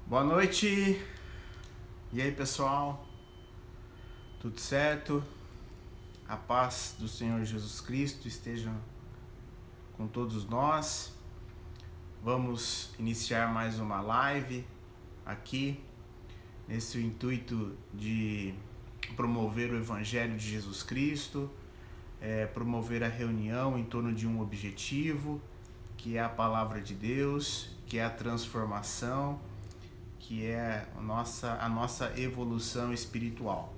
Boa noite. E aí, pessoal? Tudo certo? A paz do Senhor Jesus Cristo esteja com todos nós. Vamos iniciar mais uma live aqui, nesse intuito de promover o Evangelho de Jesus Cristo, promover a reunião em torno de um objetivo, que é a Palavra de Deus, que é a transformação, que é a nossa evolução espiritual.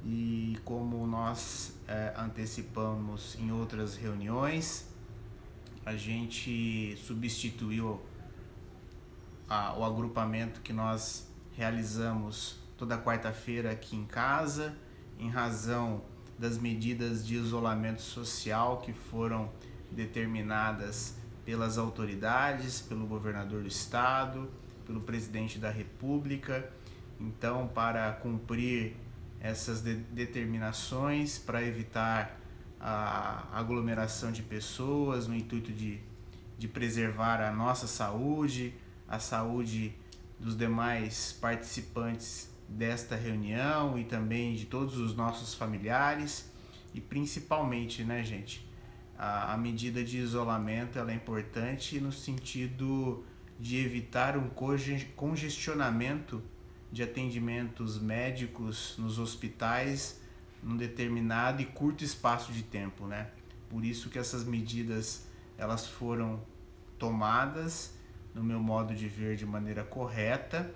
E como nós antecipamos em outras reuniões, a gente substituiu o agrupamento que nós realizamos toda quarta-feira aqui em casa, em razão das medidas de isolamento social que foram determinadas pelas autoridades, pelo governador do estado, pelo presidente da República. Então, para cumprir essas determinações, para evitar a aglomeração de pessoas, no intuito de preservar a nossa saúde, a saúde dos demais participantes desta reunião e também de todos os nossos familiares, e principalmente, né, gente, a medida de isolamento ela é importante no sentido de evitar um congestionamento de atendimentos médicos nos hospitais num determinado e curto espaço de tempo, né? Por isso que essas medidas elas foram tomadas, no meu modo de ver, de maneira correta,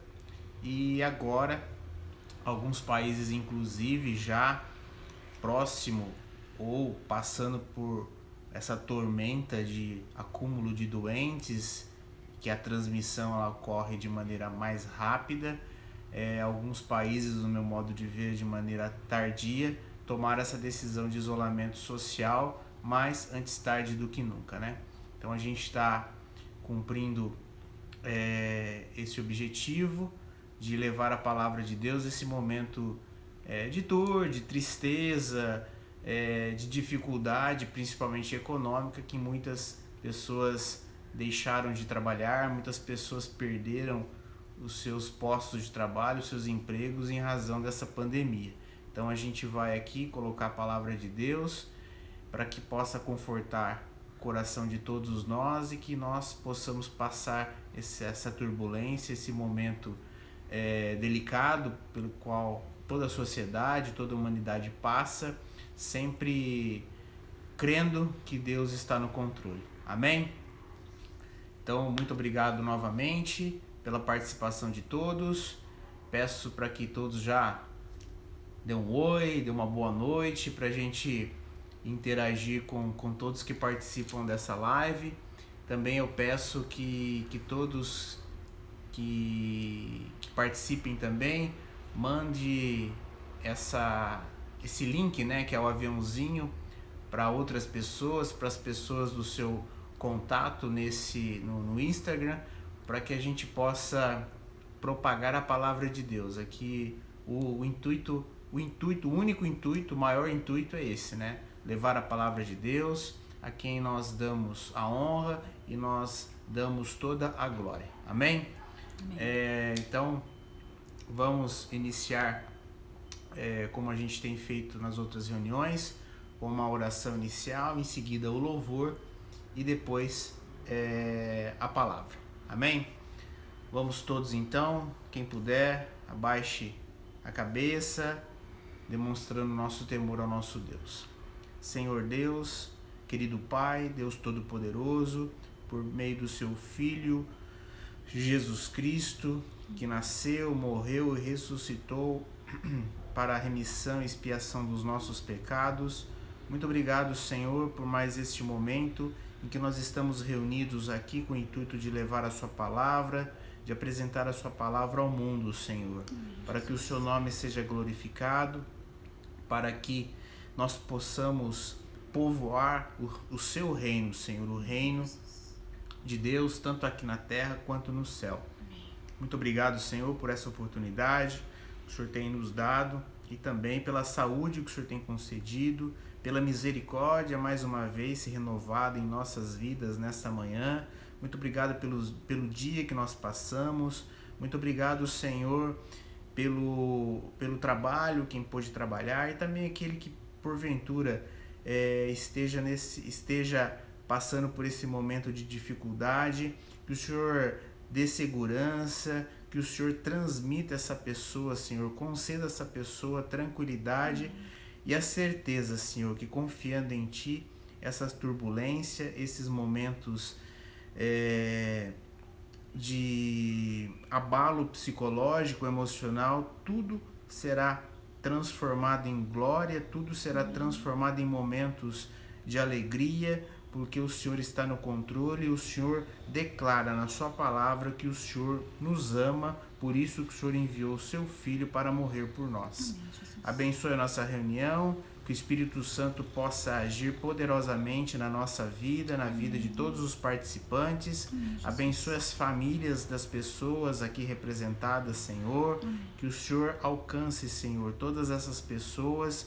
e agora alguns países, inclusive, já próximo ou passando por essa tormenta de acúmulo de doentes, que a transmissão ela ocorre de maneira mais rápida. Alguns países, no meu modo de ver, de maneira tardia, tomaram essa decisão de isolamento social, mas antes tarde do que nunca, né? Então a gente está cumprindo esse objetivo de levar a palavra de Deus nesse momento de dor, de tristeza, de dificuldade, principalmente econômica, que muitas pessoas deixaram de trabalhar, muitas pessoas perderam os seus postos de trabalho, os seus empregos em razão dessa pandemia. Então a gente vai aqui colocar a palavra de Deus para que possa confortar o coração de todos nós e que nós possamos passar essa turbulência, esse momento delicado pelo qual toda a sociedade, toda a humanidade passa, sempre crendo que Deus está no controle. Amém? Então, muito obrigado novamente pela participação de todos. Peço para que todos já dêem um oi, dêem uma boa noite, para a gente interagir com todos que participam dessa live. Também eu peço que todos que participem também mande esse link, né, que é o aviãozinho, para outras pessoas, para as pessoas do seu contato no Instagram, para que a gente possa propagar a palavra de Deus. Aqui o único intuito, o maior intuito é esse, né? Levar a palavra de Deus a quem nós damos a honra e nós damos toda a glória. Amém? Então vamos iniciar como a gente tem feito nas outras reuniões, com uma oração inicial, em seguida o louvor e depois a palavra. Amém? Vamos todos então, quem puder, abaixe a cabeça, demonstrando nosso temor ao nosso Deus. Senhor Deus, querido Pai, Deus Todo-Poderoso, por meio do seu Filho, Jesus Cristo, que nasceu, morreu e ressuscitou para a remissão e expiação dos nossos pecados. Muito obrigado, Senhor, por mais este momento em que nós estamos reunidos aqui com o intuito de levar a sua palavra, de apresentar a sua palavra ao mundo, Senhor, para que o seu nome seja glorificado, para que nós possamos povoar o seu reino, Senhor, o reino de Deus, tanto aqui na terra quanto no céu. Muito obrigado, Senhor, por essa oportunidade que o Senhor tem nos dado e também pela saúde que o Senhor tem concedido, pela misericórdia mais uma vez se renovada em nossas vidas nesta manhã. Muito obrigado pelo dia que nós passamos, Muito obrigado, Senhor, pelo trabalho, quem pôde trabalhar, e também aquele que porventura esteja passando por esse momento de dificuldade. Que o Senhor dê segurança, que o Senhor transmita essa pessoa, Senhor, conceda a essa pessoa tranquilidade e a certeza, Senhor, que confiando em Ti, essas turbulências, esses momentos de abalo psicológico, emocional, tudo será transformado em glória, tudo será transformado em momentos de alegria, porque o Senhor está no controle, e o Senhor declara na sua palavra que o Senhor nos ama, por isso que o Senhor enviou o seu Filho para morrer por nós. Abençoe a nossa reunião, que o Espírito Santo possa agir poderosamente na nossa vida, na vida de todos os participantes. Abençoe as famílias das pessoas aqui representadas, Senhor. Que o Senhor alcance, Senhor, todas essas pessoas,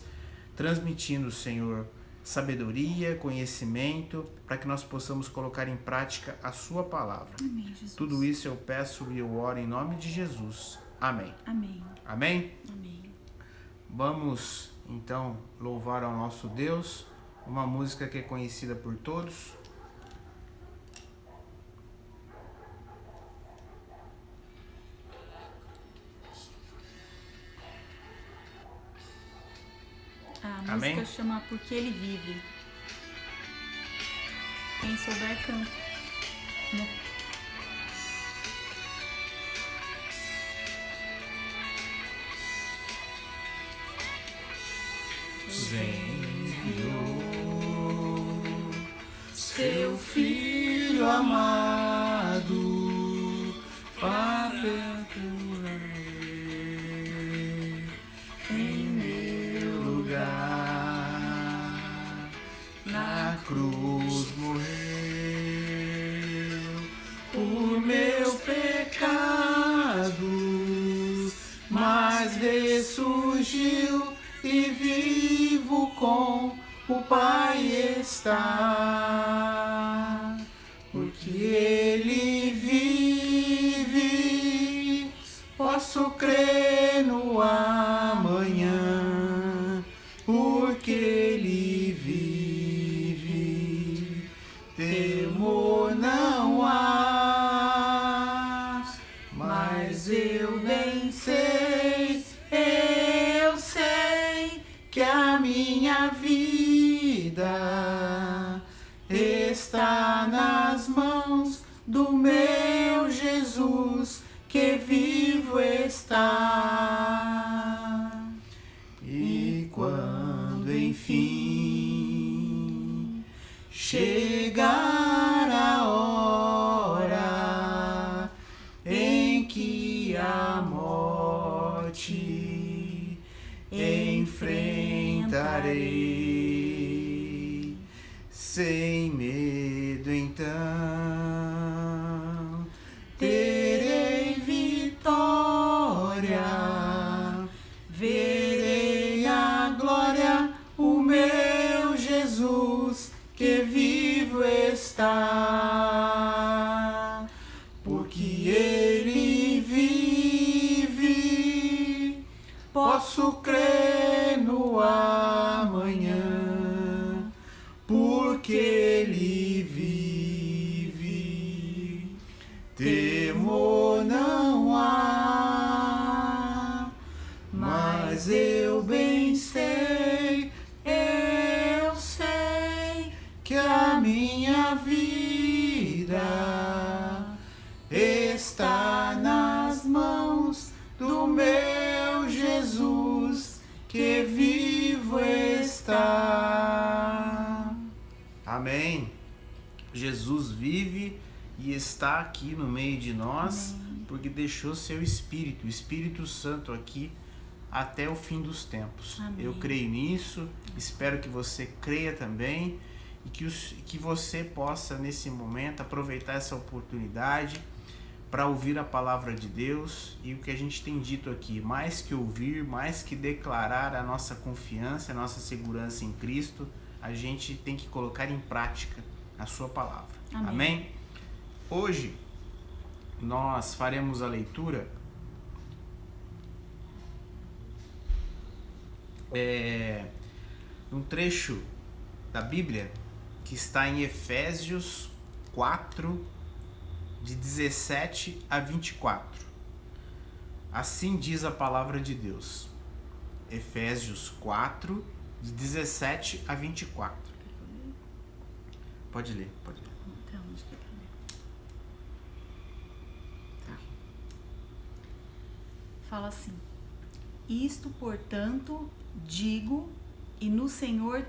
transmitindo, Senhor, sabedoria, conhecimento, para que nós possamos colocar em prática a sua palavra. Amém, Tudo isso eu peço e eu oro em nome de Jesus. Amém. Amém. Amém? Amém. Vamos então louvar ao nosso Deus, uma música que é conhecida por todos. A Amém? música chama Porque Ele Vive. Quem souber canta. Enviou seu Filho amado para em meu lugar, na cruz morreu por meus pecados, mas ressurgiu e vivo com o Pai está, porque Ele vive, posso crer no amanhã, porque Ele vive, temor não há, mas eu bem sei, que a minha vida está nas mãos do meu Jesus, que vivo está. E quando enfim chegar a hora em que a morte enfrentarei, sem medo então terei vitória, verei a glória, o meu Jesus, que vivo está, porque Ele vive, posso crer no amanhã, porque Ele vive, temor não há, mas eu bem sei, que a minha vida está nas mãos do meu Jesus, que vivo está. Amém. Jesus vive e está aqui no meio de nós. Amém. Porque deixou seu Espírito, o Espírito Santo aqui até o fim dos tempos. Amém. Eu creio nisso, espero que você creia também e que você possa nesse momento aproveitar essa oportunidade para ouvir a palavra de Deus. E o que a gente tem dito aqui, mais que ouvir, mais que declarar a nossa confiança, a nossa segurança em Cristo, a gente tem que colocar em prática a sua palavra. Amém? Amém? Hoje, nós faremos a leitura um trecho da Bíblia que está em Efésios 4, de 17 a 24. Assim diz a palavra de Deus. Efésios 4, de 17 a 24. Pode ler, pode ler. Então, onde que é pra ler? Tá. Fala assim: Isto, portanto, digo, e no Senhor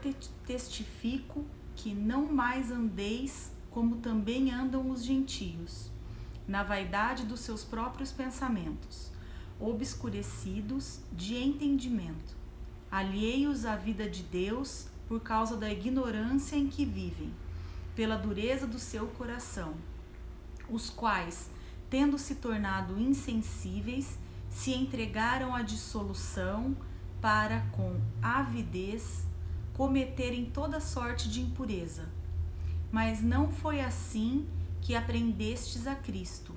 testifico, que não mais andeis como também andam os gentios, na vaidade dos seus próprios pensamentos, obscurecidos de entendimento, alheios à vida de Deus por causa da ignorância em que vivem, pela dureza do seu coração, os quais, tendo se tornado insensíveis, se entregaram à dissolução para, com avidez, cometerem toda sorte de impureza. Mas não foi assim que aprendestes a Cristo,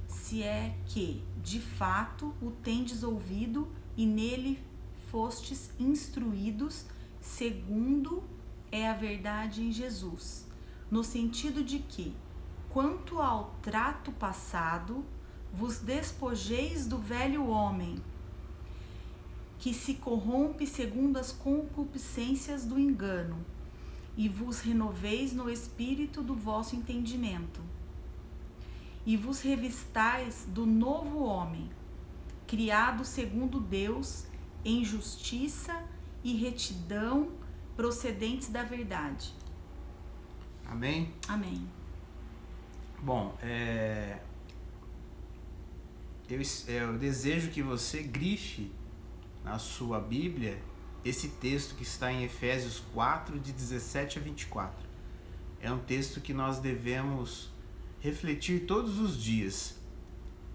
se é que, de fato, o tendes ouvido e nele fostes instruídos, segundo é a verdade em Jesus, no sentido de que, quanto ao trato passado, vos despojeis do velho homem, que se corrompe segundo as concupiscências do engano, e vos renoveis no espírito do vosso entendimento, e vos revistais do novo homem, criado segundo Deus, em justiça e retidão, procedentes da verdade. Amém? Amém. Bom, eu desejo que você grife na sua Bíblia esse texto que está em Efésios 4, de 17 a 24. É um texto que nós devemos refletir todos os dias,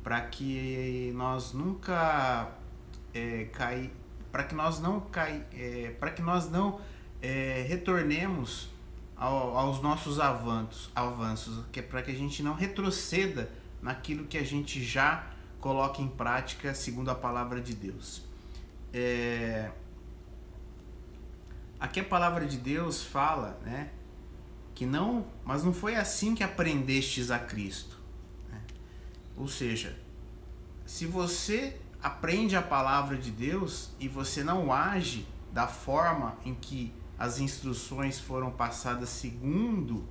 para que nós nunca para que nós não retornemos aos nossos avanços, para que a gente não retroceda naquilo que a gente já coloca em prática segundo a palavra de Deus. Aqui a palavra de Deus fala, né, mas não foi assim que aprendestes a Cristo, né? Ou seja, se você aprende a palavra de Deus e você não age da forma em que as instruções foram passadas segundo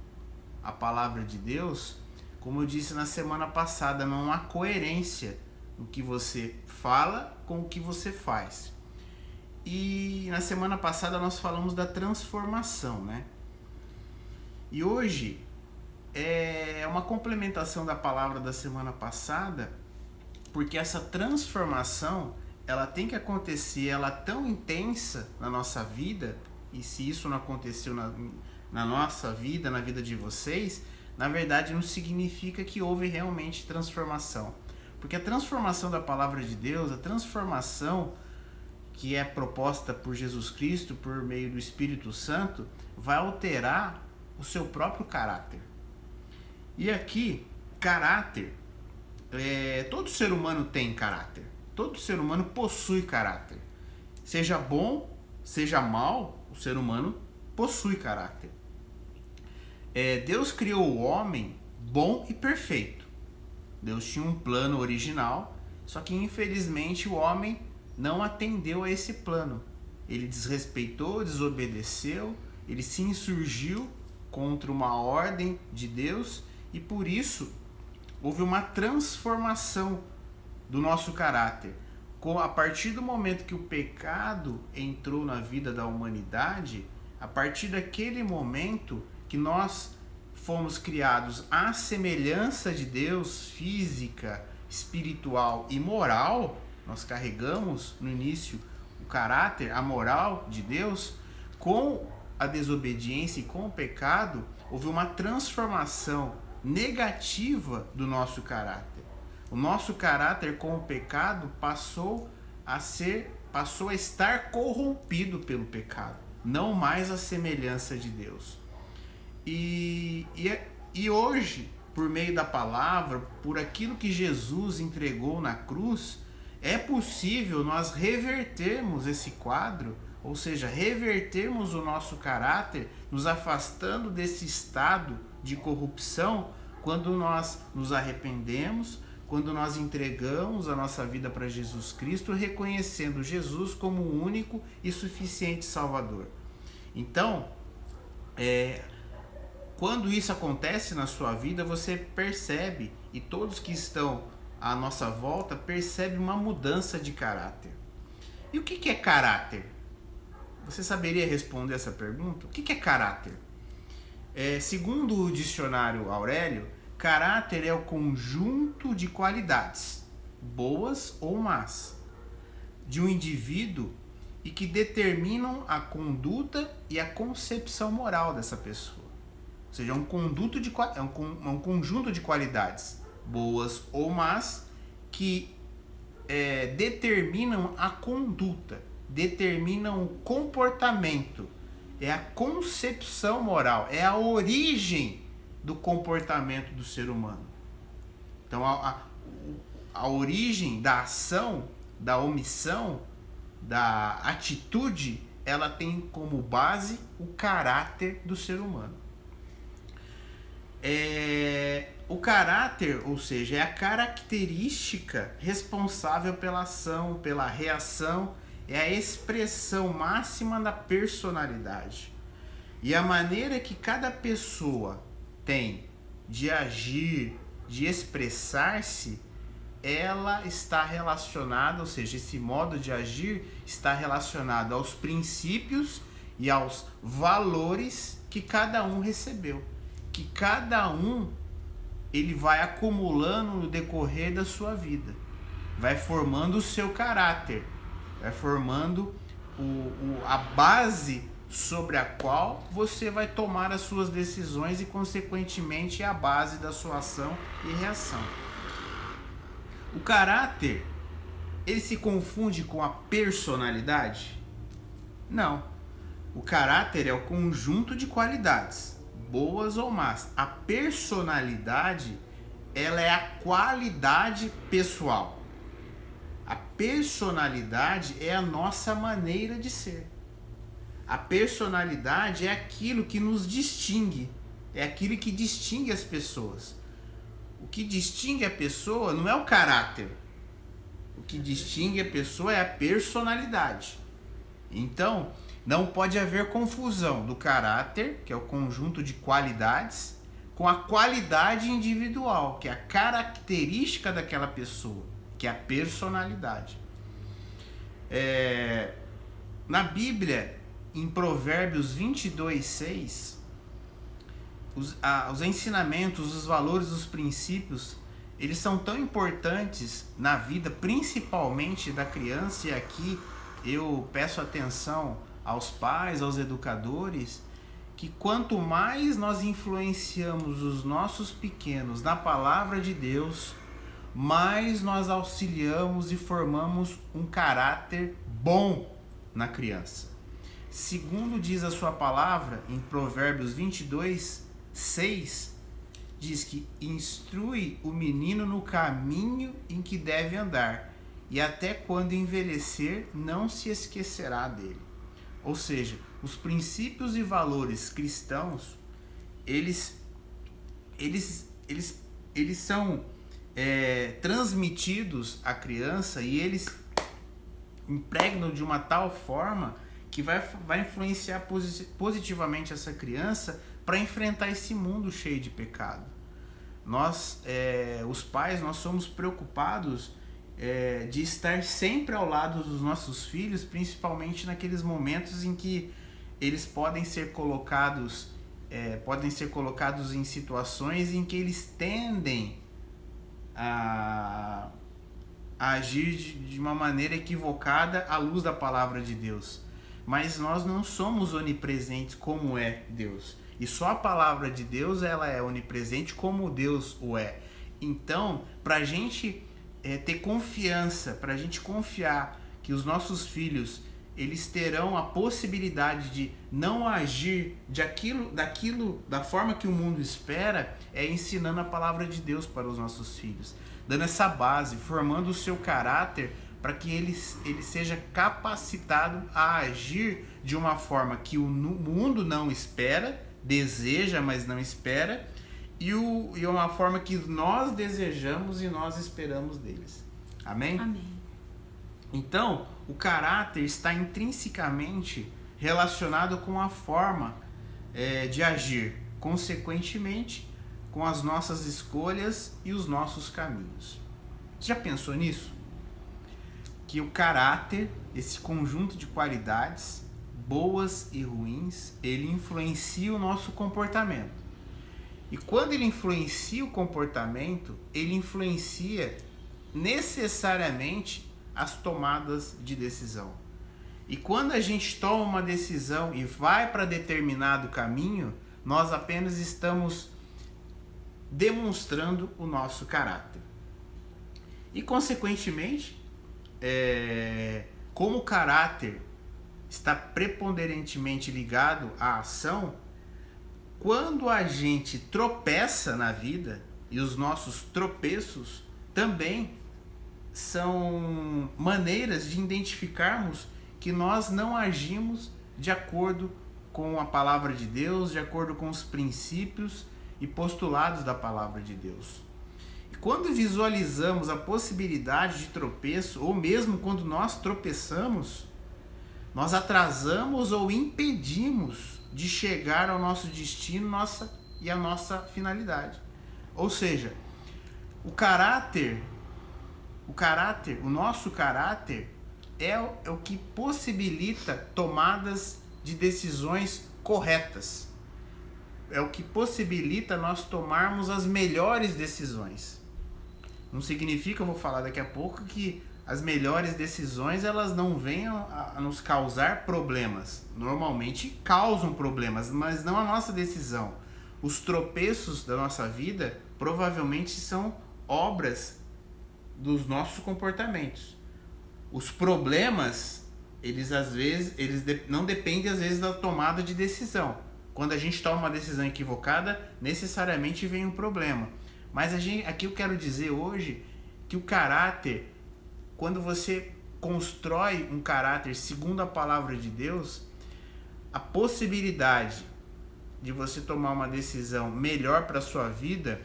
a palavra de Deus, como eu disse na semana passada, não há coerência no que você fala com o que você faz. E na semana passada nós falamos da transformação, né? E hoje é uma complementação da palavra da semana passada, porque essa transformação, ela tem que acontecer, ela é tão intensa na nossa vida, e se isso não aconteceu na nossa vida, na vida de vocês, na verdade não significa que houve realmente transformação. Porque a transformação da palavra de Deus, a transformação que é proposta por Jesus Cristo, por meio do Espírito Santo, vai alterar o seu próprio caráter. E aqui, caráter, todo ser humano tem caráter. Todo ser humano possui caráter. Seja bom, seja mal, o ser humano possui caráter. Deus criou o homem bom e perfeito. Deus tinha um plano original, só que infelizmente o homem não atendeu a esse plano. Ele desrespeitou, desobedeceu, ele se insurgiu contra uma ordem de Deus e por isso houve uma transformação do nosso caráter. A partir do momento que o pecado entrou na vida da humanidade, a partir daquele momento que nós fomos criados à semelhança de Deus, física, espiritual e moral, nós carregamos no início o caráter, a moral de Deus. Com a desobediência e com o pecado, houve uma transformação negativa do nosso caráter. O nosso caráter com o pecado passou a estar corrompido pelo pecado, não mais a semelhança de Deus. E hoje por meio da palavra, por aquilo que Jesus entregou na cruz, é possível nós revertermos esse quadro, ou seja, revertermos o nosso caráter, nos afastando desse estado de corrupção, quando nós nos arrependemos, quando nós entregamos a nossa vida para Jesus Cristo, reconhecendo Jesus como o único e suficiente Salvador. Então, quando isso acontece na sua vida, você percebe, e todos que estão à nossa volta percebem uma mudança de caráter. E o que é caráter? Você saberia responder essa pergunta? O que é caráter? Segundo o dicionário Aurélio, caráter é o conjunto de qualidades, boas ou más, de um indivíduo e que determinam a conduta e a concepção moral dessa pessoa. Ou seja, é um conjunto de qualidades, boas ou más, que determinam a conduta, determinam o comportamento. É a concepção moral, é a origem do comportamento do ser humano. Então, a origem da ação, da omissão, da atitude, ela tem como base o caráter do ser humano. O caráter, ou seja, é a característica responsável pela ação, pela reação, é a expressão máxima da personalidade. E a maneira que cada pessoa tem de agir, de expressar-se, ela está relacionada, ou seja, esse modo de agir está relacionado aos princípios e aos valores que cada um recebeu, que cada um ele vai acumulando no decorrer da sua vida, vai formando o seu caráter, vai formando a base sobre a qual você vai tomar as suas decisões e, consequentemente, a base da sua ação e reação. O caráter, ele se confunde com a personalidade? Não. O caráter é o conjunto de qualidades, boas ou más. A personalidade, ela é a qualidade pessoal. A personalidade é a nossa maneira de ser. A personalidade é aquilo que nos distingue, é aquilo que distingue as pessoas. O que distingue a pessoa não é o caráter. O que distingue a pessoa é a personalidade. Então, não pode haver confusão do caráter, que é o conjunto de qualidades, com a qualidade individual, que é a característica daquela pessoa, que é a personalidade. Na Bíblia, em Provérbios 22:6, os ensinamentos, os valores, os princípios, eles são tão importantes na vida, principalmente da criança, e aqui eu peço atenção aos pais, aos educadores, que quanto mais nós influenciamos os nossos pequenos na palavra de Deus, mais nós auxiliamos e formamos um caráter bom na criança. Segundo diz a sua palavra, em Provérbios 22:6, diz que instrui o menino no caminho em que deve andar, e até quando envelhecer não se esquecerá dele. Ou seja, os princípios e valores cristãos, eles são transmitidos à criança, e eles impregnam de uma tal forma que vai influenciar positivamente essa criança para enfrentar esse mundo cheio de pecado. Nós, os pais, nós somos preocupados de estar sempre ao lado dos nossos filhos, principalmente naqueles momentos em que eles podem ser colocados em situações em que eles tendem a agir de uma maneira equivocada à luz da palavra de Deus. Mas nós não somos onipresentes como é Deus. E só a palavra de Deus, ela é onipresente como Deus o é. Então, para a gente ter confiança, para a gente confiar que os nossos filhos eles terão a possibilidade de não agir da forma que o mundo espera, ensinando a palavra de Deus para os nossos filhos, dando essa base, formando o seu caráter para que ele seja capacitado a agir de uma forma que o mundo não espera, deseja, mas não espera, e uma forma que nós desejamos e nós esperamos deles. Amém? Amém. Então, o caráter está intrinsecamente relacionado com a forma de agir, consequentemente, com as nossas escolhas e os nossos caminhos. Você já pensou nisso? Que o caráter, esse conjunto de qualidades, boas e ruins, ele influencia o nosso comportamento. E quando ele influencia o comportamento, ele influencia necessariamente as tomadas de decisão. E quando a gente toma uma decisão e vai para determinado caminho, nós apenas estamos demonstrando o nosso caráter. E consequentemente, como o caráter está preponderantemente ligado à ação, quando a gente tropeça na vida, e os nossos tropeços também são maneiras de identificarmos que nós não agimos de acordo com a palavra de Deus, de acordo com os princípios e postulados da palavra de Deus. E quando visualizamos a possibilidade de tropeço, ou mesmo quando nós tropeçamos, nós atrasamos ou impedimos de chegar ao nosso destino e à nossa finalidade. Ou seja, o nosso caráter é o que possibilita tomadas de decisões corretas. É o que possibilita nós tomarmos as melhores decisões. Não significa, eu vou falar daqui a pouco, que as melhores decisões elas não venham a nos causar problemas. Normalmente causam problemas, mas não a nossa decisão. Os tropeços da nossa vida provavelmente são obras dos nossos comportamentos. Os problemas, eles não dependem às vezes da tomada de decisão. Quando a gente toma uma decisão equivocada, necessariamente vem um problema. Mas aqui eu quero dizer hoje que o caráter, quando você constrói um caráter segundo a palavra de Deus, a possibilidade de você tomar uma decisão melhor para a sua vida,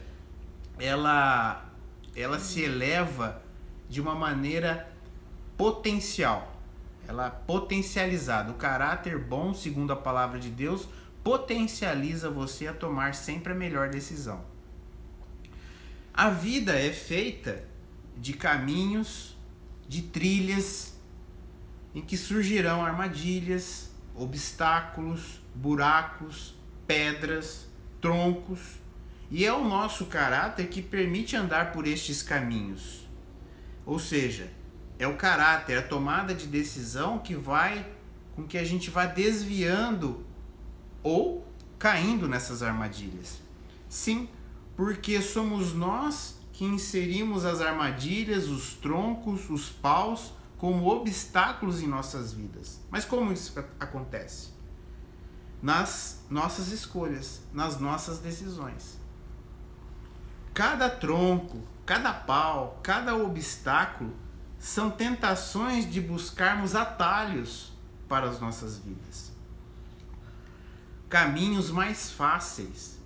ela se eleva de uma maneira potencial. Ela é potencializada. O caráter bom, segundo a palavra de Deus, potencializa você a tomar sempre a melhor decisão. A vida é feita de caminhos, de trilhas, em que surgirão armadilhas, obstáculos, buracos, pedras, troncos, e é o nosso caráter que permite andar por estes caminhos. Ou seja, é o caráter, a tomada de decisão que vai com que a gente vá desviando ou caindo nessas armadilhas. Sim, porque somos nós que inserimos as armadilhas, os troncos, os paus como obstáculos em nossas vidas. Mas como isso acontece? Nas nossas escolhas, nas nossas decisões. Cada tronco, cada pau, cada obstáculo são tentações de buscarmos atalhos para as nossas vidas. Caminhos mais fáceis.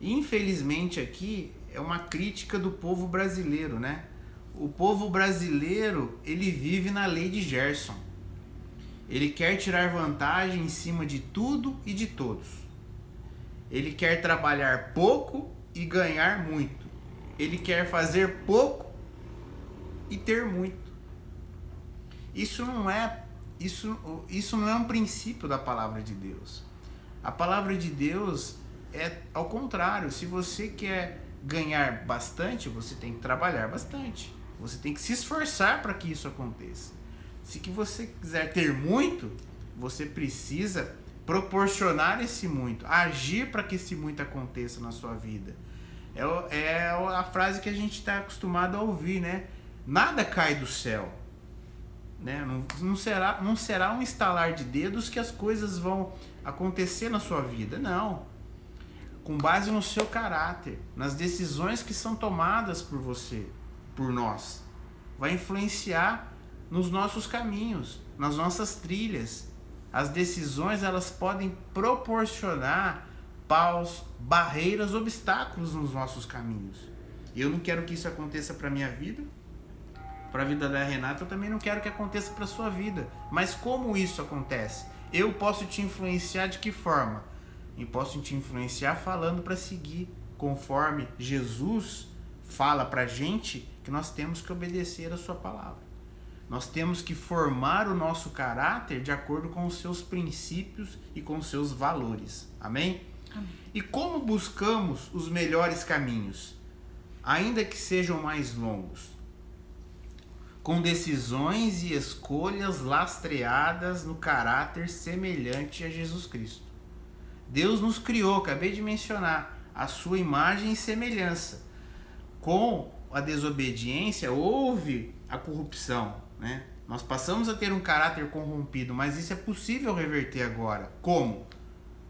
Infelizmente aqui é uma crítica do povo brasileiro, né? O povo brasileiro, ele vive na lei de Gerson. Ele quer tirar vantagem em cima de tudo e de todos. Ele quer trabalhar pouco e ganhar muito. Ele quer fazer pouco e ter muito. Isso não é um princípio da palavra de Deus. A palavra de Deus é ao contrário. Se você quer ganhar bastante, você tem que trabalhar bastante. Você tem que se esforçar para que isso aconteça. Se que você quiser ter muito, você precisa proporcionar esse muito, agir para que esse muito aconteça na sua vida. É a frase que a gente está acostumado a ouvir, né? Nada cai do céu. né? Não será um estalar de dedos que as coisas vão acontecer na sua vida, não. Com base no seu caráter, nas decisões que são tomadas por você, por nós, vai influenciar nos nossos caminhos, nas nossas trilhas. As decisões, elas podem proporcionar paus, barreiras, obstáculos nos nossos caminhos. Eu não quero que isso aconteça para minha vida, para a vida da Renata, eu também não quero que aconteça para a sua vida. Mas como isso acontece? Eu posso te influenciar de que forma? Eu posso te influenciar falando para seguir conforme Jesus fala para a gente que nós temos que obedecer a sua palavra. Nós temos que formar o nosso caráter de acordo com os seus princípios e com os seus valores. Amém? Amém. E como buscamos os melhores caminhos, ainda que sejam mais longos? Com decisões e escolhas lastreadas no caráter semelhante a Jesus Cristo. Deus nos criou, acabei de mencionar, a sua imagem e semelhança. Com a desobediência houve a corrupção, né? Nós passamos a ter um caráter corrompido, mas isso é possível reverter agora. Como?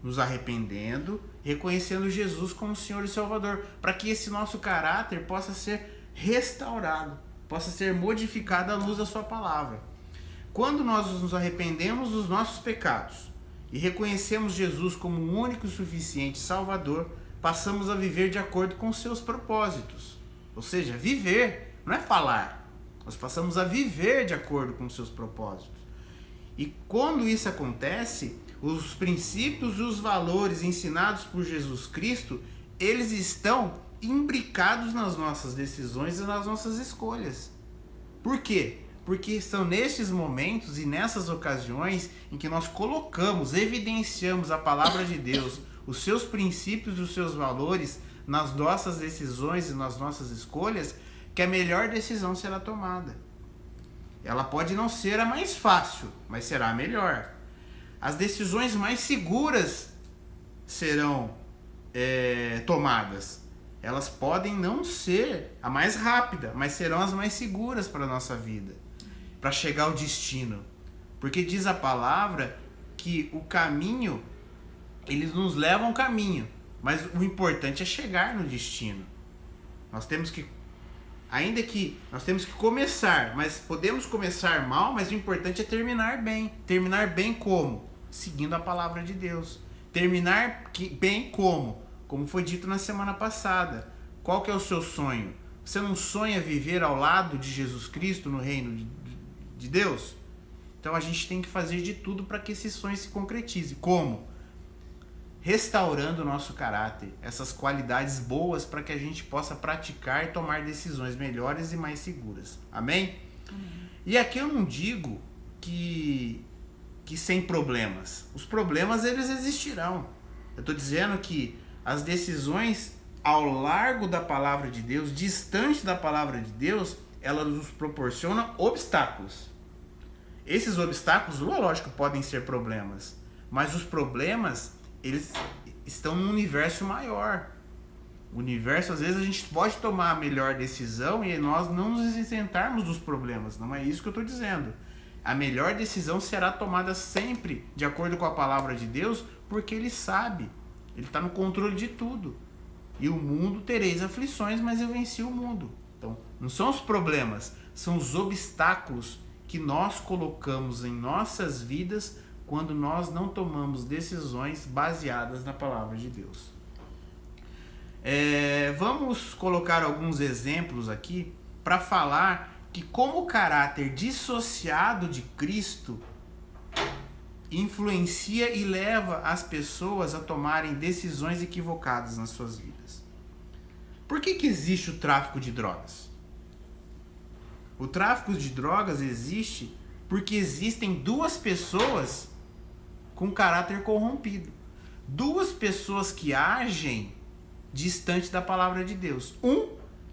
Nos arrependendo, reconhecendo Jesus como Senhor e Salvador, para que esse nosso caráter possa ser restaurado, possa ser modificado à luz da sua palavra. Quando nós nos arrependemos dos nossos pecados e reconhecemos Jesus como o único e suficiente Salvador, passamos a viver de acordo com os seus propósitos. Ou seja, viver, não é falar. Nós passamos a viver de acordo com os seus propósitos. E quando isso acontece, os princípios e os valores ensinados por Jesus Cristo, eles estão imbricados nas nossas decisões e nas nossas escolhas. Por quê? Porque são nestes momentos e nessas ocasiões em que nós colocamos, evidenciamos a palavra de Deus, os seus princípios e os seus valores nas nossas decisões e nas nossas escolhas, que a melhor decisão será tomada. Ela pode não ser a mais fácil, mas será a melhor. As decisões mais seguras serão tomadas. Elas podem não ser a mais rápida, mas serão as mais seguras para a nossa vida, para chegar ao destino. Porque diz a palavra que o caminho, eles nos levam ao caminho, mas o importante é chegar no destino. Nós temos que nós temos que começar, mas podemos começar mal, mas o importante é terminar bem. Terminar bem como? Seguindo a palavra de Deus. Terminar bem como? Como foi dito na semana passada. Qual que é o seu sonho? Você não sonha viver ao lado de Jesus Cristo no reino de Deus? Então a gente tem que fazer de tudo para que esse sonho se concretize. Como? Restaurando o nosso caráter, essas qualidades boas para que a gente possa praticar e tomar decisões melhores e mais seguras. Amém? Amém. E aqui eu não digo que sem problemas. Os problemas, eles existirão. Eu estou dizendo que as decisões ao largo da palavra de Deus, distante da palavra de Deus, elas nos proporcionam obstáculos. Esses obstáculos, lógico, podem ser problemas, mas os problemas, eles estão num universo maior. O universo, às vezes, a gente pode tomar a melhor decisão e nós não nos isentarmos dos problemas. Não é isso que eu estou dizendo. A melhor decisão será tomada sempre de acordo com a palavra de Deus, porque Ele sabe. Ele está no controle de tudo. E o mundo tereis aflições, mas eu venci o mundo. Então, não são os problemas, são os obstáculos que nós colocamos em nossas vidas quando nós não tomamos decisões baseadas na palavra de Deus. Vamos colocar alguns exemplos aqui para falar que como o caráter dissociado de Cristo influencia e leva as pessoas a tomarem decisões equivocadas nas suas vidas. Por que existe o tráfico de drogas? O tráfico de drogas existe porque existem duas pessoas com caráter corrompido. Duas pessoas que agem distante da palavra de Deus.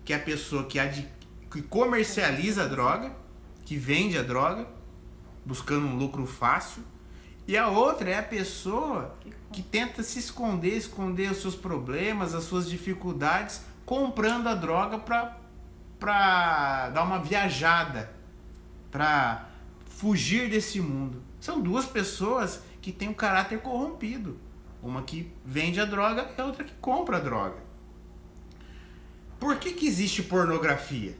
Que é a pessoa que comercializa a droga, que vende a droga, buscando um lucro fácil. E a outra é a pessoa que tenta se esconder os seus problemas, as suas dificuldades, comprando a droga para dar uma viajada, para fugir desse mundo. São duas pessoas que têm um caráter corrompido. Uma que vende a droga e a outra que compra a droga. Por que existe pornografia?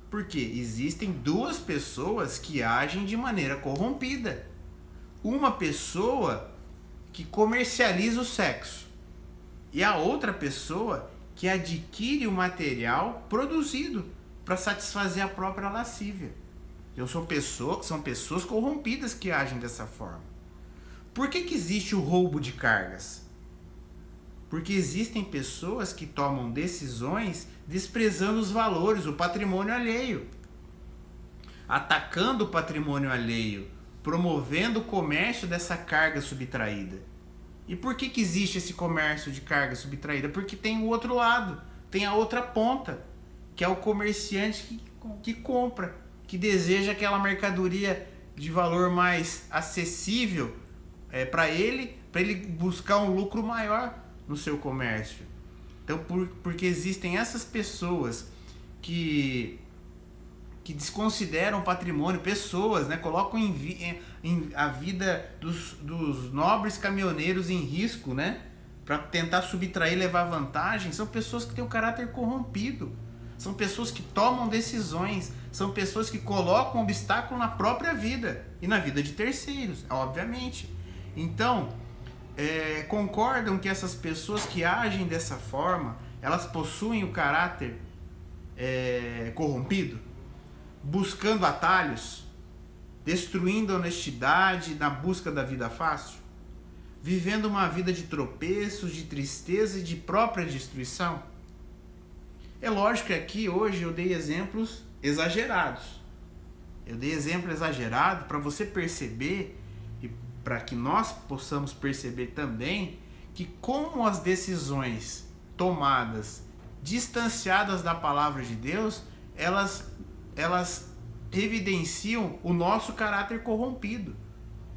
Porque existem duas pessoas que agem de maneira corrompida. Uma pessoa que comercializa o sexo e a outra pessoa que adquire o material produzido para satisfazer a própria lascívia. São pessoas corrompidas que agem dessa forma. Por que existe o roubo de cargas? Porque existem pessoas que tomam decisões desprezando os valores, o patrimônio alheio, atacando o patrimônio alheio, promovendo o comércio dessa carga subtraída. E por que existe esse comércio de carga subtraída? Porque tem o outro lado, tem a outra ponta, que é o comerciante que compra, que deseja aquela mercadoria de valor mais acessível para ele buscar um lucro maior no seu comércio. Então, porque existem essas pessoas que desconsideram o patrimônio, pessoas, né, colocam a vida dos nobres caminhoneiros em risco, né, para tentar subtrair e levar vantagem. São pessoas que têm um caráter corrompido, são pessoas que tomam decisões, são pessoas que colocam obstáculo na própria vida e na vida de terceiros, obviamente. Então, concordam que essas pessoas que agem dessa forma, elas possuem o caráter corrompido, buscando atalhos, destruindo a honestidade na busca da vida fácil, vivendo uma vida de tropeços, de tristeza e de própria destruição? É lógico que aqui hoje eu dei exemplos exagerados. Eu dei exemplo exagerado para você perceber e para que nós possamos perceber também que como as decisões tomadas distanciadas da palavra de Deus, elas evidenciam o nosso caráter corrompido.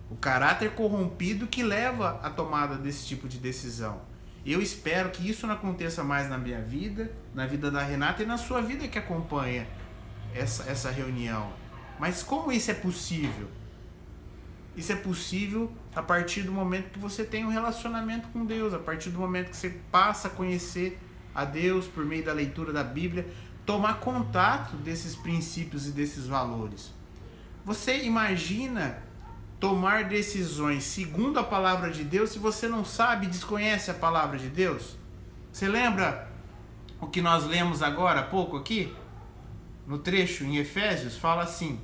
O caráter corrompido que leva à tomada desse tipo de decisão. Eu espero que isso não aconteça mais na minha vida, na vida da Renata e na sua vida que acompanha essa reunião. Mas como isso é possível? Isso é possível a partir do momento que você tem um relacionamento com Deus, a partir do momento que você passa a conhecer a Deus por meio da leitura da Bíblia, tomar contato desses princípios e desses valores. Você imagina tomar decisões segundo a palavra de Deus se você não sabe, desconhece a palavra de Deus? Você lembra o que nós lemos agora há pouco aqui? No trecho em Efésios, fala assim,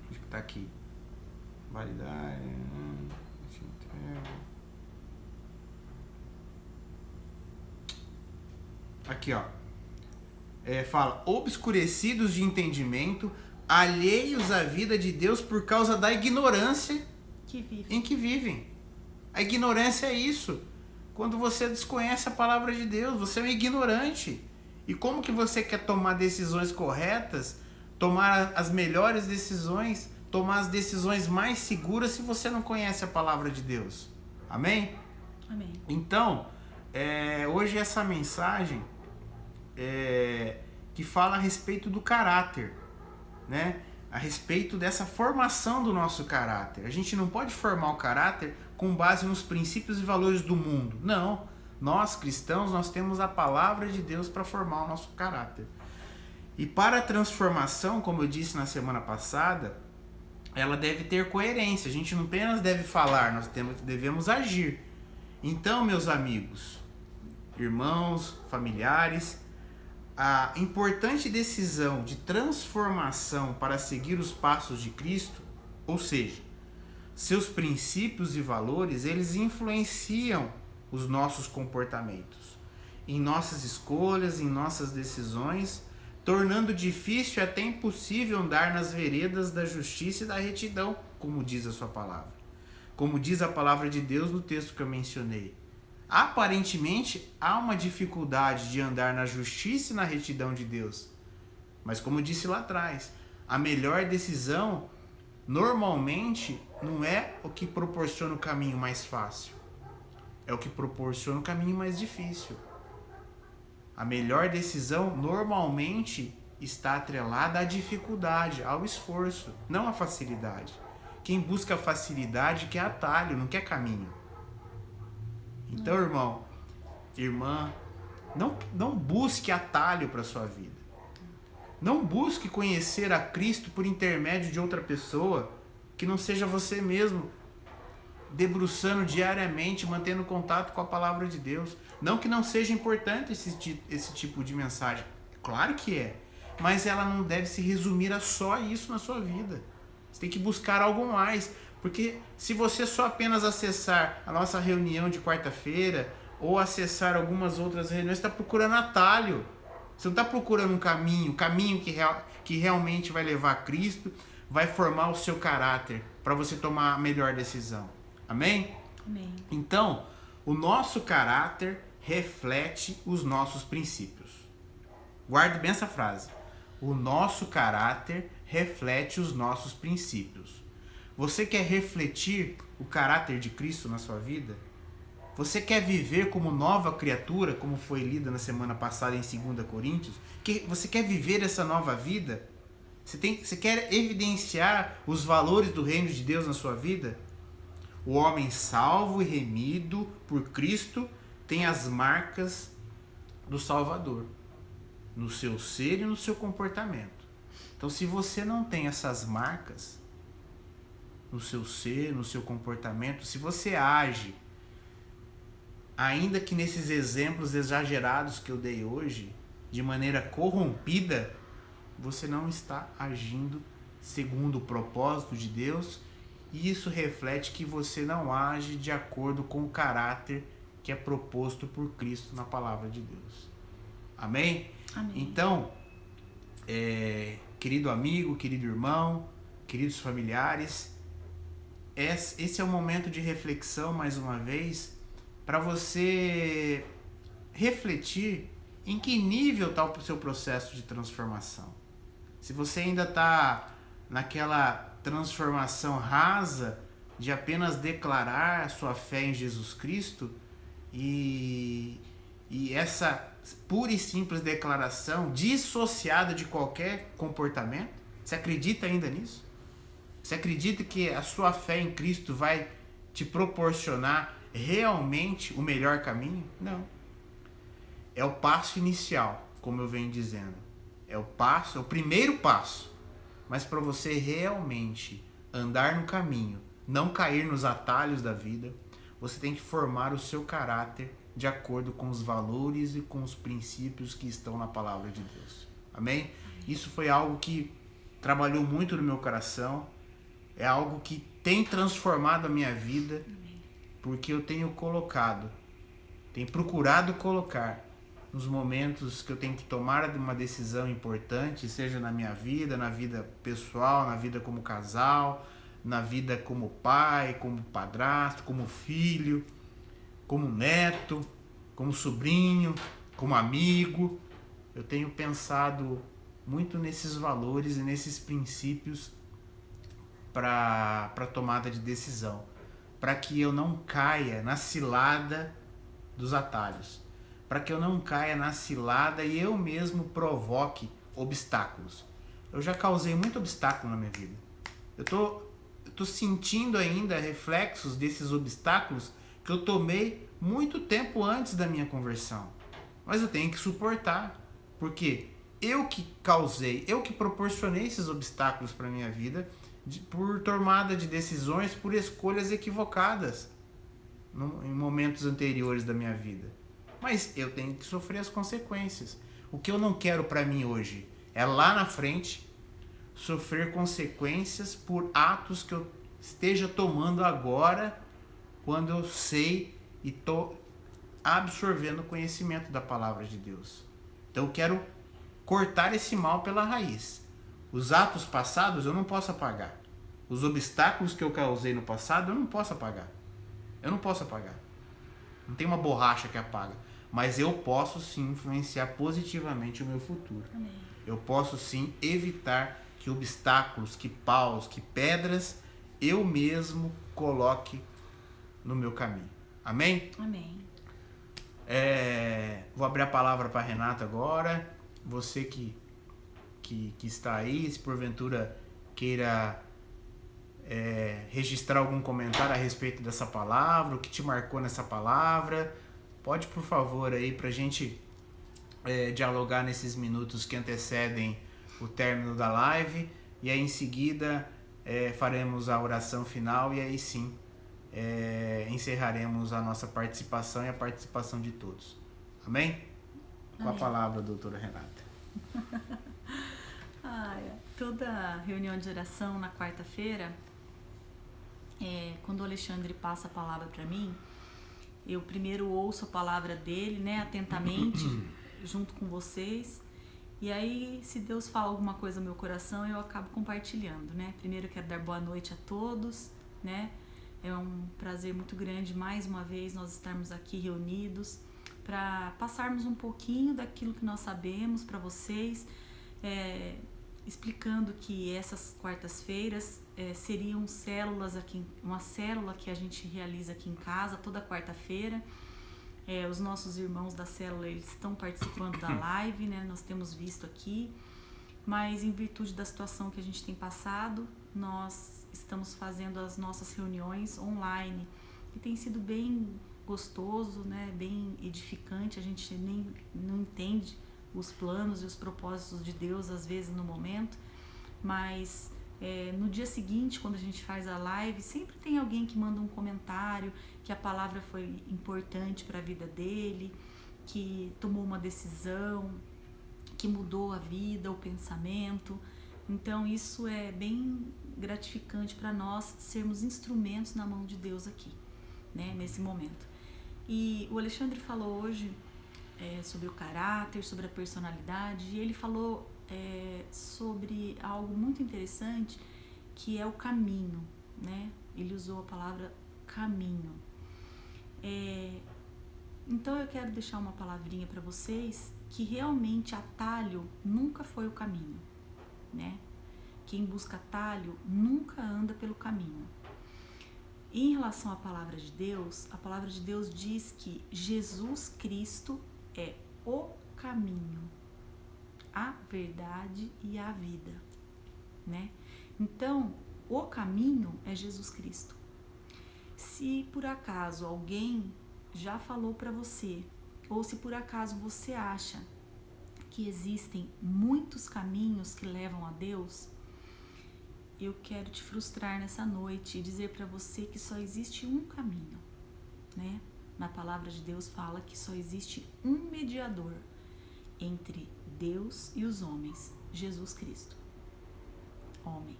acho que está aqui, validade, aqui ó, fala, obscurecidos de entendimento, alheios à vida de Deus por causa da ignorância em que vivem. A ignorância é isso. Quando você desconhece a palavra de Deus, você é um ignorante. E como que você quer tomar decisões corretas, tomar as melhores decisões, tomar as decisões mais seguras se você não conhece a palavra de Deus? Amém? Amém. Então, hoje essa mensagem que fala a respeito do caráter, né? A respeito dessa formação do nosso caráter. A gente não pode formar o caráter com base nos princípios e valores do mundo. Não. Nós, cristãos, nós temos a palavra de Deus para formar o nosso caráter. E para a transformação, como eu disse na semana passada, ela deve ter coerência. A gente não apenas deve falar, nós devemos agir. Então, meus amigos, irmãos, familiares, a importante decisão de transformação para seguir os passos de Cristo, ou seja, seus princípios e valores, eles influenciam os nossos comportamentos, em nossas escolhas, em nossas decisões, tornando difícil e até impossível andar nas veredas da justiça e da retidão, como diz a sua palavra. Como diz a palavra de Deus no texto que eu mencionei. Aparentemente, há uma dificuldade de andar na justiça e na retidão de Deus. Mas como disse lá atrás, a melhor decisão, normalmente, não é o que proporciona o caminho mais fácil. É o que proporciona o caminho mais difícil. A melhor decisão, normalmente, está atrelada à dificuldade, ao esforço, não à facilidade. Quem busca facilidade quer atalho, não quer caminho. Então, irmão, irmã, não busque atalho para a sua vida. Não busque conhecer a Cristo por intermédio de outra pessoa que não seja você mesmo, debruçando diariamente, mantendo contato com a palavra de Deus. Não que não seja importante esse tipo de mensagem. Claro que é. Mas ela não deve se resumir a só isso na sua vida. Você tem que buscar algo mais. Porque se você só apenas acessar a nossa reunião de quarta-feira ou acessar algumas outras reuniões, você está procurando atalho. Você não está procurando um caminho que realmente vai levar a Cristo, vai formar o seu caráter para você tomar a melhor decisão. Amém? Amém. Então, o nosso caráter reflete os nossos princípios. Guarde bem essa frase. O nosso caráter reflete os nossos princípios. Você quer refletir o caráter de Cristo na sua vida? Você quer viver como nova criatura, como foi lida na semana passada em 2 Coríntios? Você quer viver essa nova vida? Você quer evidenciar os valores do reino de Deus na sua vida? O homem salvo e remido por Cristo tem as marcas do Salvador no seu ser e no seu comportamento. Então, se você não tem essas marcas no seu ser, no seu comportamento, se você age, ainda que nesses exemplos exagerados que eu dei hoje, de maneira corrompida, você não está agindo segundo o propósito de Deus, e isso reflete que você não age de acordo com o caráter que é proposto por Cristo na palavra de Deus. Amém? Amém. Então, querido amigo, querido irmão, queridos familiares, esse é o momento de reflexão, mais uma vez, para você refletir em que nível está o seu processo de transformação. Se você ainda está naquela transformação rasa de apenas declarar a sua fé em Jesus Cristo e essa pura e simples declaração dissociada de qualquer comportamento, você acredita ainda nisso? Você acredita que a sua fé em Cristo vai te proporcionar realmente o melhor caminho? Não. É o passo inicial, como eu venho dizendo. É o primeiro passo. Mas para você realmente andar no caminho, não cair nos atalhos da vida, você tem que formar o seu caráter de acordo com os valores e com os princípios que estão na palavra de Deus. Amém? Isso foi algo que trabalhou muito no meu coração. É algo que tem transformado a minha vida, porque eu tenho procurado colocar nos momentos que eu tenho que tomar uma decisão importante, seja na minha vida, na vida pessoal, na vida como casal, na vida como pai, como padrasto, como filho, como neto, como sobrinho, como amigo. Eu tenho pensado muito nesses valores e nesses princípios para tomada de decisão, para que eu não caia na cilada dos atalhos, para que eu não caia na cilada e eu mesmo provoque obstáculos. Eu já causei muito obstáculo na minha vida. Eu tô sentindo ainda reflexos desses obstáculos que eu tomei muito tempo antes da minha conversão. Mas eu tenho que suportar, porque eu que causei, eu que proporcionei esses obstáculos para minha vida, por tomada de decisões, por escolhas equivocadas em momentos anteriores da minha vida. Mas eu tenho que sofrer as consequências. O que eu não quero para mim hoje é lá na frente sofrer consequências por atos que eu esteja tomando agora, quando eu sei e estou absorvendo o conhecimento da palavra de Deus. Então eu quero cortar esse mal pela raiz. Os atos passados eu não posso apagar. Os obstáculos que eu causei no passado eu não posso apagar. Eu não posso apagar. Não tem uma borracha que apaga. Mas eu posso sim influenciar positivamente o meu futuro. Amém. Eu posso sim evitar que obstáculos, que paus, que pedras eu mesmo coloque no meu caminho. Amém? Amém. Vou abrir a palavra para Renata agora. Você que que está aí, se porventura queira registrar algum comentário a respeito dessa palavra, o que te marcou nessa palavra, pode, por favor, aí pra gente dialogar nesses minutos que antecedem o término da live, e aí em seguida faremos a oração final e aí sim encerraremos a nossa participação e a participação de todos. Amém? Com a palavra, doutora Renata. Toda reunião de oração na quarta-feira, quando o Alexandre passa a palavra para mim, eu primeiro ouço a palavra dele, né, atentamente, junto com vocês, e aí, se Deus fala alguma coisa no meu coração, eu acabo compartilhando, né? Primeiro eu quero dar boa noite a todos, né? É um prazer muito grande, mais uma vez, nós estarmos aqui reunidos para passarmos um pouquinho daquilo que nós sabemos para vocês, explicando que essas quartas-feiras seriam células aqui, uma célula que a gente realiza aqui em casa toda quarta-feira. Os nossos irmãos da célula, eles estão participando da live, né? Nós temos visto aqui, mas em virtude da situação que a gente tem passado, nós estamos fazendo as nossas reuniões online, e tem sido bem gostoso, né? Bem edificante. A gente não entende os planos e os propósitos de Deus às vezes no momento, mas no dia seguinte, quando a gente faz a live, sempre tem alguém que manda um comentário que a palavra foi importante para a vida dele, que tomou uma decisão, que mudou a vida, o pensamento. Então isso é bem gratificante para nós sermos instrumentos na mão de Deus aqui, né, nesse momento. E o Alexandre falou hoje sobre o caráter, sobre a personalidade, e ele falou sobre algo muito interessante, que é o caminho, né? Ele usou a palavra caminho. Então eu quero deixar uma palavrinha para vocês, que realmente atalho nunca foi o caminho, né? Quem busca atalho nunca anda pelo caminho. Em relação à palavra de Deus, a palavra de Deus diz que Jesus Cristo é o caminho, a verdade e a vida, né? Então, o caminho é Jesus Cristo. Se por acaso alguém já falou para você, ou se por acaso você acha que existem muitos caminhos que levam a Deus, eu quero te frustrar nessa noite e dizer para você que só existe um caminho, né? Na palavra de Deus fala que só existe um mediador entre Deus e os homens, Jesus Cristo, homem.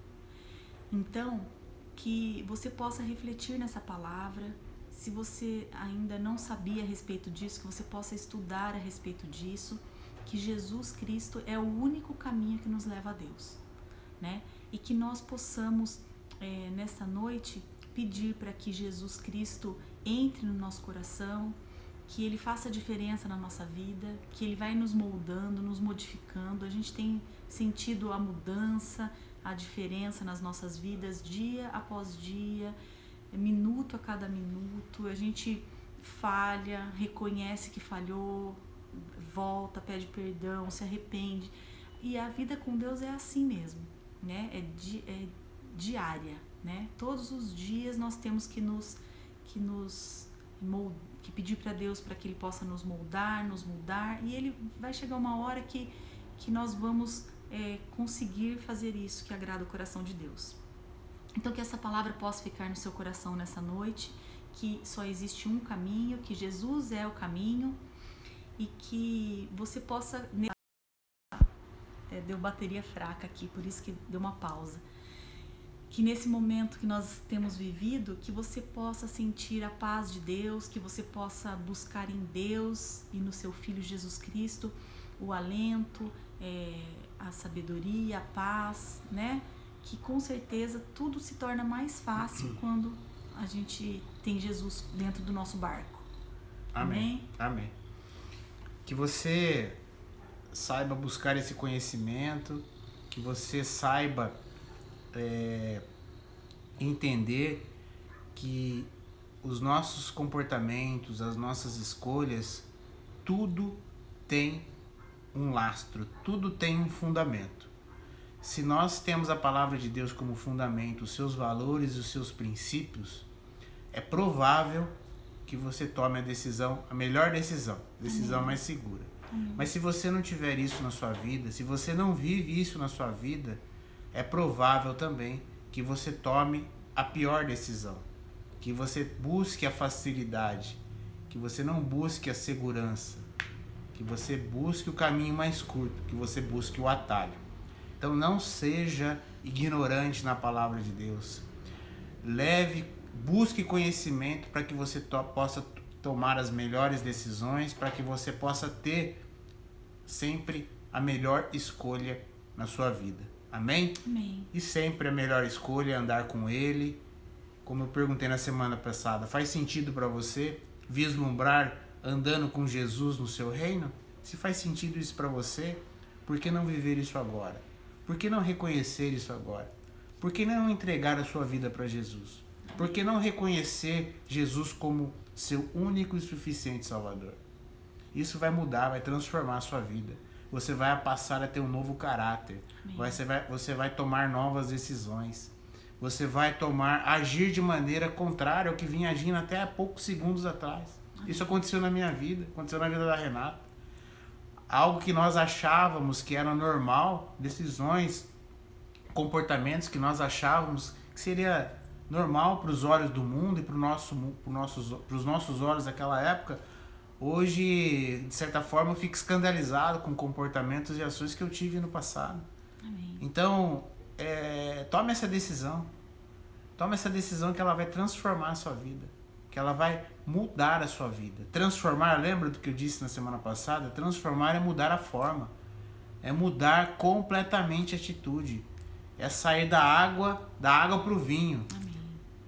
Então, que você possa refletir nessa palavra. Se você ainda não sabia a respeito disso, que você possa estudar a respeito disso, que Jesus Cristo é o único caminho que nos leva a Deus, né? E que nós possamos, nessa noite, pedir para que Jesus Cristo entre no nosso coração, que Ele faça diferença na nossa vida, que Ele vai nos moldando, nos modificando. A gente tem sentido a mudança, a diferença nas nossas vidas, dia após dia, minuto a cada minuto. A gente falha, reconhece que falhou, volta, pede perdão, se arrepende. E a vida com Deus é assim mesmo, né? É diária, né? Todos os dias nós temos que pedir para Deus para que Ele possa nos moldar, nos mudar, e Ele vai chegar uma hora que nós vamos conseguir fazer isso que agrada o coração de Deus. Então que essa palavra possa ficar no seu coração nessa noite, que só existe um caminho, que Jesus é o caminho, e que você possa... Deu bateria fraca aqui, por isso que deu uma pausa. Que nesse momento que nós temos vivido, que você possa sentir a paz de Deus, que você possa buscar em Deus e no seu Filho Jesus Cristo o alento, a sabedoria, a paz, né? Que com certeza tudo se torna mais fácil quando a gente tem Jesus dentro do nosso barco. Amém. Amém. Que você saiba buscar esse conhecimento, que você saiba entender que os nossos comportamentos, as nossas escolhas, tudo tem um lastro, tudo tem um fundamento. Se nós temos a palavra de Deus como fundamento, os seus valores e os seus princípios, é provável que você tome a melhor decisão, Amém. mais segura. Amém. Mas se você não tiver isso na sua vida, se você não vive isso na sua vida, é provável também que você tome a pior decisão, que você busque a facilidade, que você não busque a segurança, que você busque o caminho mais curto, que você busque o atalho. Então não seja ignorante na palavra de Deus. Busque conhecimento para que você possa tomar as melhores decisões, para que você possa ter sempre a melhor escolha na sua vida. Amém? Amém. E sempre a melhor escolha é andar com Ele. Como eu perguntei na semana passada, faz sentido para você vislumbrar andando com Jesus no seu reino? Se faz sentido isso para você, por que não viver isso agora? Por que não reconhecer isso agora? Por que não entregar a sua vida para Jesus? Por que não reconhecer Jesus como seu único e suficiente Salvador? Isso vai mudar, vai transformar a sua vida. Você vai passar a ter um novo caráter. Você vai tomar novas decisões. Você vai agir de maneira contrária ao que vinha agindo até há poucos segundos atrás. Isso aconteceu na minha vida, aconteceu na vida da Renata. Algo que nós achávamos que era normal, decisões, comportamentos que nós achávamos que seria normal para os olhos do mundo e para os nossos olhos daquela época, hoje, de certa forma, eu fico escandalizado com comportamentos e ações que eu tive no passado. Amém. Então, tome essa decisão. Tome essa decisão que ela vai transformar a sua vida. Que ela vai mudar a sua vida. Transformar, lembra do que eu disse na semana passada? Transformar é mudar a forma. É mudar completamente a atitude. É sair da água para o vinho. Amém.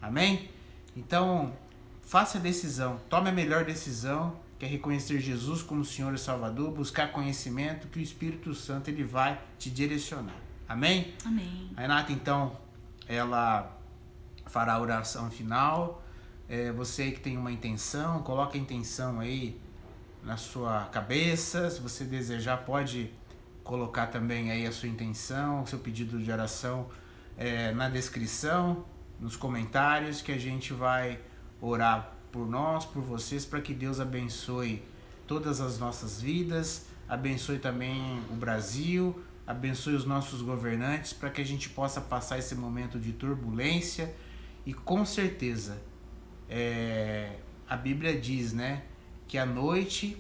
Amém? Então, faça a decisão. Tome a melhor decisão, que é reconhecer Jesus como Senhor e Salvador, buscar conhecimento, que o Espírito Santo ele vai te direcionar. Amém? Amém. A Renata, então, ela fará a oração final. Você que tem uma intenção, coloca a intenção aí na sua cabeça. Se você desejar, pode colocar também aí a sua intenção, o seu pedido de oração na descrição, nos comentários, que a gente vai orar por nós, por vocês, para que Deus abençoe todas as nossas vidas, abençoe também o Brasil, abençoe os nossos governantes, para que a gente possa passar esse momento de turbulência. E com certeza, a Bíblia diz, né, que à noite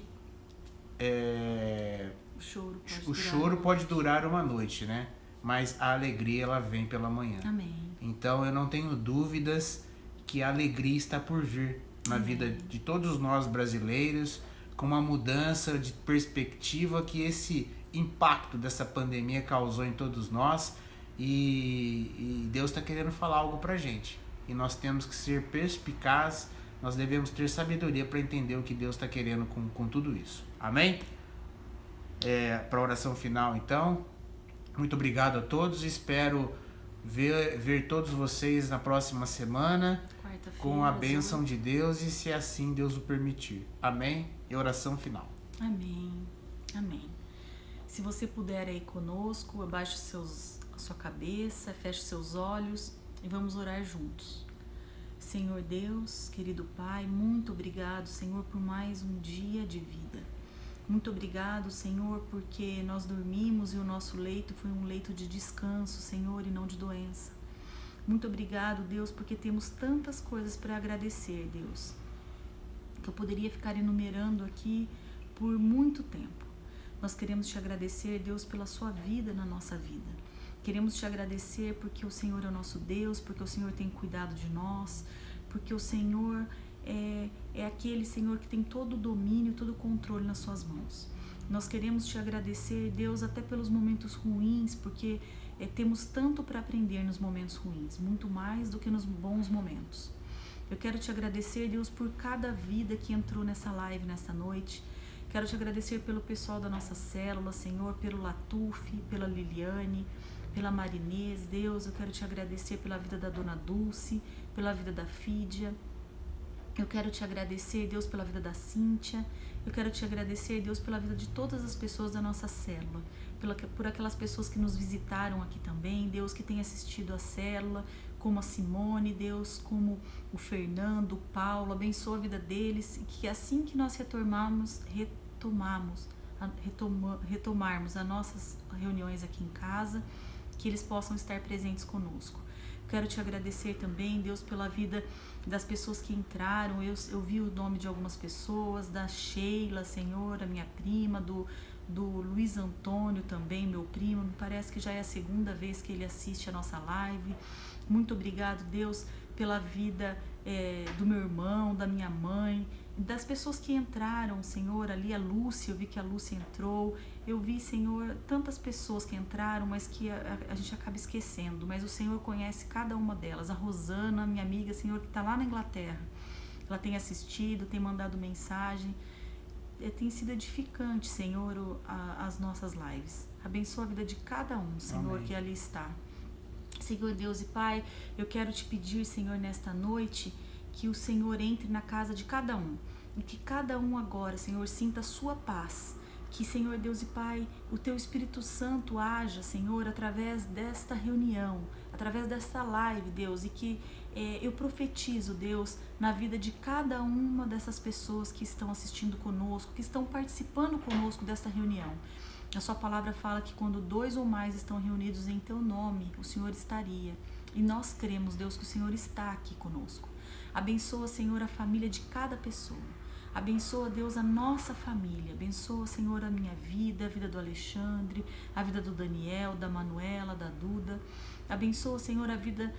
o choro pode durar uma noite, né? Mas a alegria ela vem pela manhã. Amém. Então eu não tenho dúvidas que a alegria está por vir na Amém. vida de todos nós brasileiros, com uma mudança de perspectiva que esse impacto dessa pandemia causou em todos nós, e Deus está querendo falar algo pra gente. E nós temos que ser perspicazes, nós devemos ter sabedoria para entender o que Deus está querendo com tudo isso. Amém? Para a oração final, então, muito obrigado a todos, espero ver todos vocês na próxima semana, com a bênção de Deus, e se assim Deus o permitir. Amém? E oração final. Amém. Amém. Se você puder aí conosco, abaixe a sua cabeça, feche seus olhos e vamos orar juntos. Senhor Deus, querido Pai, muito obrigado, Senhor, por mais um dia de vida. Muito obrigado, Senhor, porque nós dormimos e o nosso leito foi um leito de descanso, Senhor, e não de doença. Muito obrigado, Deus, porque temos tantas coisas para agradecer, Deus, que eu poderia ficar enumerando aqui por muito tempo. Nós queremos te agradecer, Deus, pela sua vida na nossa vida. Queremos te agradecer porque o Senhor é o nosso Deus, porque o Senhor tem cuidado de nós, porque o Senhor é aquele Senhor que tem todo o domínio, todo o controle nas suas mãos. Nós queremos te agradecer, Deus, até pelos momentos ruins, porque temos tanto para aprender nos momentos ruins, muito mais do que nos bons momentos. Eu quero te agradecer, Deus, por cada vida que entrou nessa live, nessa noite. Quero te agradecer pelo pessoal da nossa célula, Senhor, pelo Latuf, pela Liliane, pela Marinês. Deus, eu quero te agradecer pela vida da Dona Dulce, pela vida da Fídia. Eu quero te agradecer, Deus, pela vida da Cíntia. Eu quero te agradecer, Deus, pela vida de todas as pessoas da nossa célula, por aquelas pessoas que nos visitaram aqui também, Deus, que tem assistido a célula, como a Simone, Deus, como o Fernando, o Paulo, abençoa a vida deles, e que assim que nós retomarmos as nossas reuniões aqui em casa, que eles possam estar presentes conosco. Quero te agradecer também, Deus, pela vida das pessoas que entraram. Eu vi o nome de algumas pessoas, da Sheila, Senhor, a minha prima, do Luiz Antônio também, meu primo. Me parece que já é a segunda vez que ele assiste a nossa live. Muito obrigado, Deus, pela vida do meu irmão, da minha mãe, das pessoas que entraram, Senhor, ali a Lúcia, eu vi que a Lúcia entrou, eu vi, Senhor, tantas pessoas que entraram, mas que a gente acaba esquecendo, mas o Senhor conhece cada uma delas. A Rosana, minha amiga, Senhor, que está lá na Inglaterra, ela tem assistido, tem mandado mensagem, tem sido edificante, Senhor, as nossas lives. Abençoa a vida de cada um, Senhor, amém, que ali está. Senhor Deus e Pai, eu quero te pedir, Senhor, nesta noite, que o Senhor entre na casa de cada um, e que cada um agora, Senhor, sinta a sua paz, que, Senhor Deus e Pai, o Teu Espírito Santo haja, Senhor, através desta reunião, através desta live, Deus, e que eu profetizo, Deus, na vida de cada uma dessas pessoas que estão assistindo conosco, que estão participando conosco desta reunião. A sua palavra fala que quando 2 ou mais estão reunidos em Teu nome, o Senhor estaria. E nós cremos, Deus, que o Senhor está aqui conosco. Abençoa, Senhor, a família de cada pessoa. Abençoa, Deus, a nossa família. Abençoa, Senhor, a minha vida, a vida do Alexandre, a vida do Daniel, da Manuela, da Duda. Abençoa, Senhor, a vida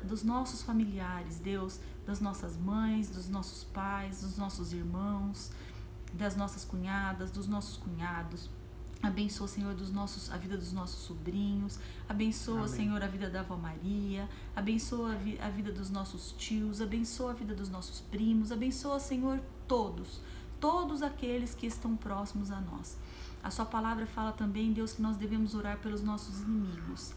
dos nossos familiares, Deus, das nossas mães, dos nossos pais, dos nossos irmãos, das nossas cunhadas, dos nossos cunhados. Abençoa, Senhor, a vida dos nossos sobrinhos. Abençoa, amém, Senhor, a vida da avó Maria. Abençoa a vida dos nossos tios. Abençoa a vida dos nossos primos. Abençoa, Senhor, todos aqueles que estão próximos a nós. A sua palavra fala também, Deus, que nós devemos orar pelos nossos inimigos.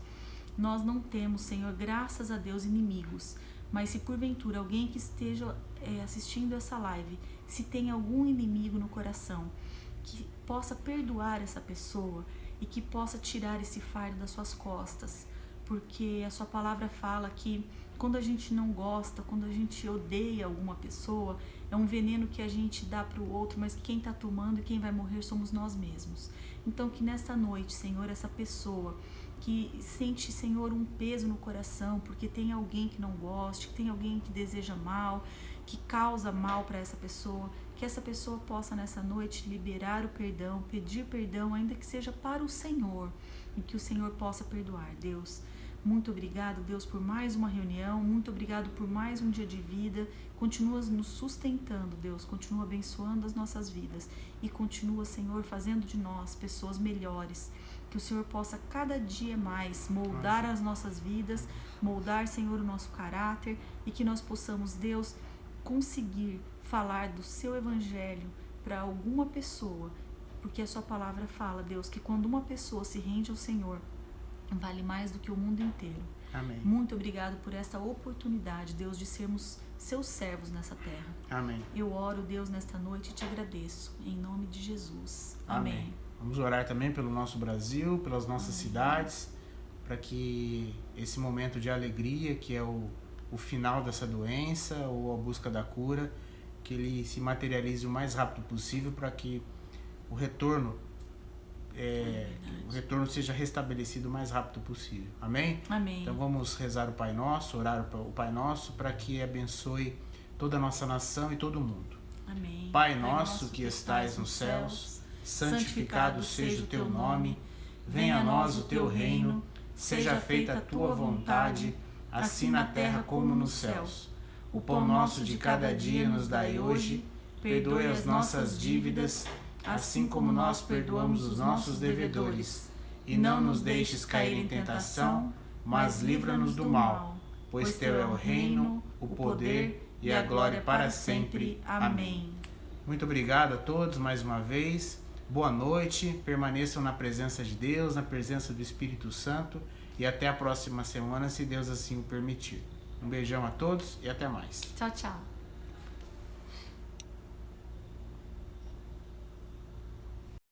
Nós não temos, Senhor, graças a Deus, inimigos. Mas se porventura alguém que esteja assistindo essa live, se tem algum inimigo no coração, que possa perdoar essa pessoa e que possa tirar esse fardo das suas costas, porque a sua palavra fala que quando a gente não gosta, quando a gente odeia alguma pessoa, é um veneno que a gente dá para o outro, mas quem está tomando e quem vai morrer somos nós mesmos. Então que nessa noite, Senhor, essa pessoa que sente, Senhor, um peso no coração, porque tem alguém que não goste, que tem alguém que deseja mal, que causa mal para essa pessoa, que essa pessoa possa nessa noite liberar o perdão, pedir perdão, ainda que seja para o Senhor, e que o Senhor possa perdoar, Deus. Muito obrigado, Deus, por mais uma reunião, muito obrigado por mais um dia de vida. Continua nos sustentando, Deus, continua abençoando as nossas vidas e continua, Senhor, fazendo de nós pessoas melhores. Que o Senhor possa cada dia mais moldar as nossas vidas, moldar, Senhor, o nosso caráter, e que nós possamos, Deus, conseguir falar do seu evangelho para alguma pessoa, porque a sua palavra fala, Deus, que quando uma pessoa se rende ao Senhor, vale mais do que o mundo inteiro. Amém. Muito obrigado por esta oportunidade, Deus, de sermos seus servos nessa terra. Amém. Eu oro, Deus, nesta noite e te agradeço, em nome de Jesus. Amém. Vamos orar também pelo nosso Brasil, pelas nossas cidades, para que esse momento de alegria, que é o final dessa doença ou a busca da cura, que ele se materialize o mais rápido possível, para que o retorno seja restabelecido o mais rápido possível. Amém? Amém. Então vamos rezar o Pai Nosso, orar o Pai Nosso, para que abençoe toda a nossa nação e todo o mundo. Amém. Pai nosso que estais nos céus, santificado seja o teu nome, venha a nós o teu reino, seja feita a tua vontade, assim na terra como nos céus. O pão nosso de cada dia nos dai hoje, perdoe as nossas dívidas, assim como nós perdoamos os nossos devedores. E não nos deixes cair em tentação, mas livra-nos do mal, pois teu é o reino, o poder e a glória para sempre. Amém. Muito obrigado a todos mais uma vez. Boa noite, permaneçam na presença de Deus, na presença do Espírito Santo, e até a próxima semana, se Deus assim o permitir. Um beijão a todos e até mais. Tchau, tchau.